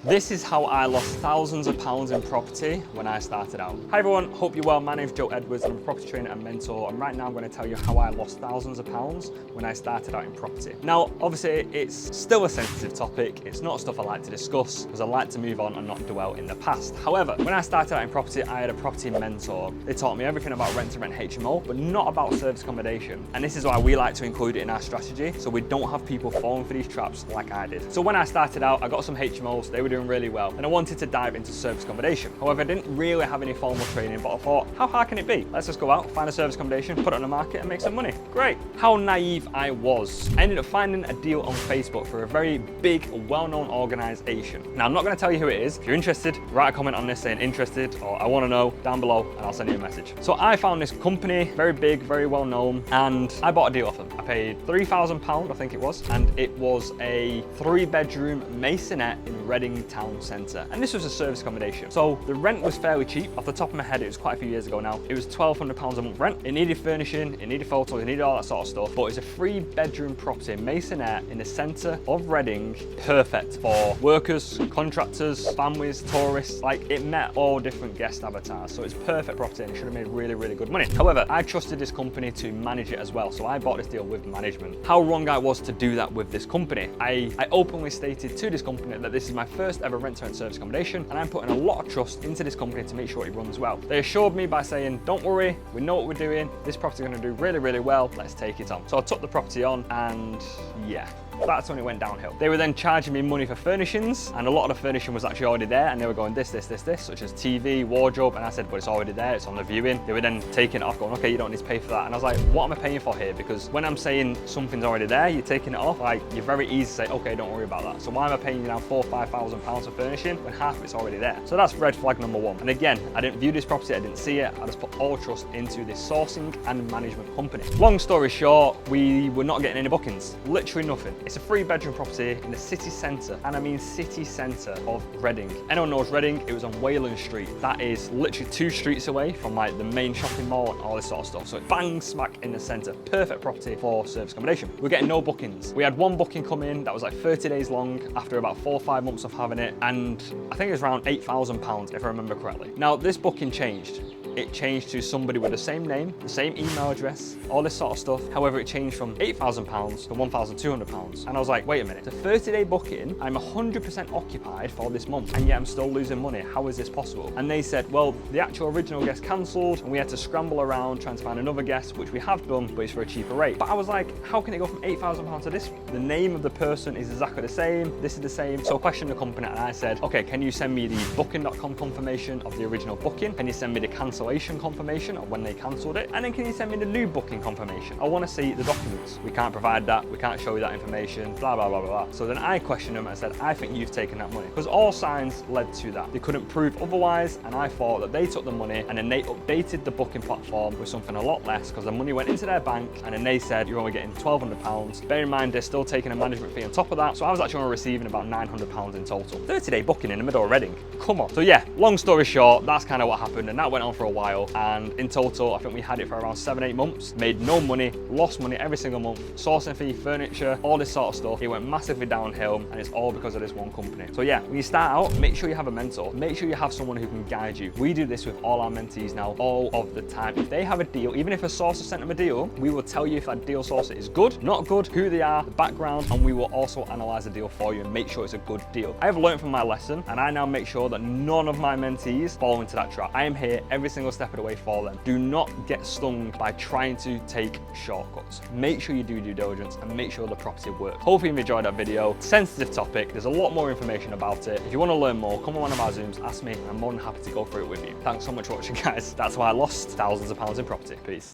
This is how I lost thousands of pounds in property when I started out. Hi everyone, hope you're well. My name's Joe Edwards. I'm a property trainer and mentor, and right now I'm going to tell you how I lost thousands of pounds when I started out in property. Now, obviously, it's still a sensitive topic. It's not stuff I like to discuss because I like to move on and not dwell in the past. However, when I started out in property, I had a property mentor. They taught me everything about rent-to-rent HMO, but not about service accommodation. And this is why we like to include it in our strategy, so we don't have people falling for these traps like I did. So when I started out, I got some HMOs, they were doing really well, and I wanted to dive into service accommodation. However, I didn't really have any formal training, but I thought, how hard can it be? Let's just go out, find a service accommodation, put it on the market and make some money. Great. How naive I was. I ended up finding a deal on Facebook for a very big, well-known organization. Now, I'm not going to tell you who it is. If you're interested, write a comment on this saying interested or I want to know down below and I'll send you a message. So I found this company, very big, very well known, and I bought a deal off them. I paid £3,000, I think it was, and it was a 3-bedroom masonette in Reading Town Centre. And this was a service accommodation. So the rent was fairly cheap. Off the top of my head, it was quite a few years ago now. It was £1,200 a month rent. It needed furnishing, it needed photos, it needed all that sort of stuff. But it's a 3-bedroom property, masonette in the centre of Reading, perfect for workers, contractors, families, tourists. Like, it met all different guest avatars. So it's perfect property and it should have made really, really good money. However, I trusted this company to manage it as well. So I bought this deal with management. How wrong I was to do that with this company. I openly stated to this company that this is my first ever rent-to-rent service accommodation, and I'm putting a lot of trust into this company to make sure it runs well. They assured me by saying, don't worry, we know what we're doing. This property is going to do really, really well. Let's take it on. So I took the property on, and yeah, that's when it went downhill. They were then charging me money for furnishings, and a lot of the furnishing was actually already there, and they were going this, such as TV, wardrobe, and I said, but it's already there, it's on the viewing. They were then taking it off, going, okay, you don't need to pay for that. And I was like, what am I paying for here? Because when I'm saying something's already there, you're taking it off, like, you're very easy to say, okay, don't worry about that. So why am I paying you now £4,000 or £5,000 for furnishing when half of it's already there? So that's red flag number one. And again, I didn't view this property, I didn't see it, I just put all trust into this sourcing and management company. Long story short, we were not getting any bookings, literally nothing. It's a 3-bedroom property in the city centre, and I mean city centre of Reading. Anyone knows Reading, it was on Wayland Street. That is literally 2 streets away from like the main shopping mall and all this sort of stuff. So it bang smack in the centre. Perfect property for service accommodation. We're getting no bookings. We had one booking come in that was like 30 days long after about 4 or 5 months of having it, and I think it was around £8,000 if I remember correctly. Now this booking changed. It changed to somebody with the same name, the same email address, all this sort of stuff. However, it changed from £8,000 to £1,200. And I was like, wait a minute, it's a 30-day booking. I'm 100% occupied for this month, and yet I'm still losing money. How is this possible? And they said, well, the actual original guest cancelled, and we had to scramble around trying to find another guest, which we have done, but it's for a cheaper rate. But I was like, how can it go from £8,000 to this? The name of the person is exactly the same. This is the same. So I questioned the company, and I said, okay, can you send me the booking.com confirmation of the original booking? Can you send me the cancellation confirmation of when they cancelled it? And then can you send me the new booking confirmation? I want to see the documents. We can't provide that. We can't show you that information, blah, blah, blah, blah, blah. So then I questioned them and said, I think you've taken that money, because all signs led to that. They couldn't prove otherwise, and I thought that they took the money and then they updated the booking platform with something a lot less, because the money went into their bank, and then they said you're only getting £1,200. Bear in mind, they're still taking a management fee on top of that. So I was actually only receiving about £900 in total. 30-day booking in the middle of Reading. Come on. So yeah, long story short, that's kind of what happened, and that went on for a while. And in total, I think we had it for around 7-8 months, made no money, lost money every single month, sourcing fee, furniture, all this sort of stuff. It went massively downhill, and it's all because of this one company. So yeah, when you start out, make sure you have a mentor. Make sure you have someone who can guide you. We do this with all our mentees now, all of the time. If they have a deal, even if a sourcer sent them a deal, we will tell you if that deal sourcer is good, not good, who they are, the background, and we will also analyze the deal for you and make sure it's a good deal. I have learned from my lesson, and I now make sure that none of my mentees fall into that trap. I am here every single step of the way for them. Do not get stung by trying to take shortcuts. Make sure you do due diligence and make sure the property works. Hopefully you enjoyed that video. Sensitive topic. There's a lot more information about it. If you want to learn more, come on one of our Zooms, ask me. I'm more than happy to go through it with you. Thanks so much for watching, guys. That's why I lost thousands of pounds in property. Peace.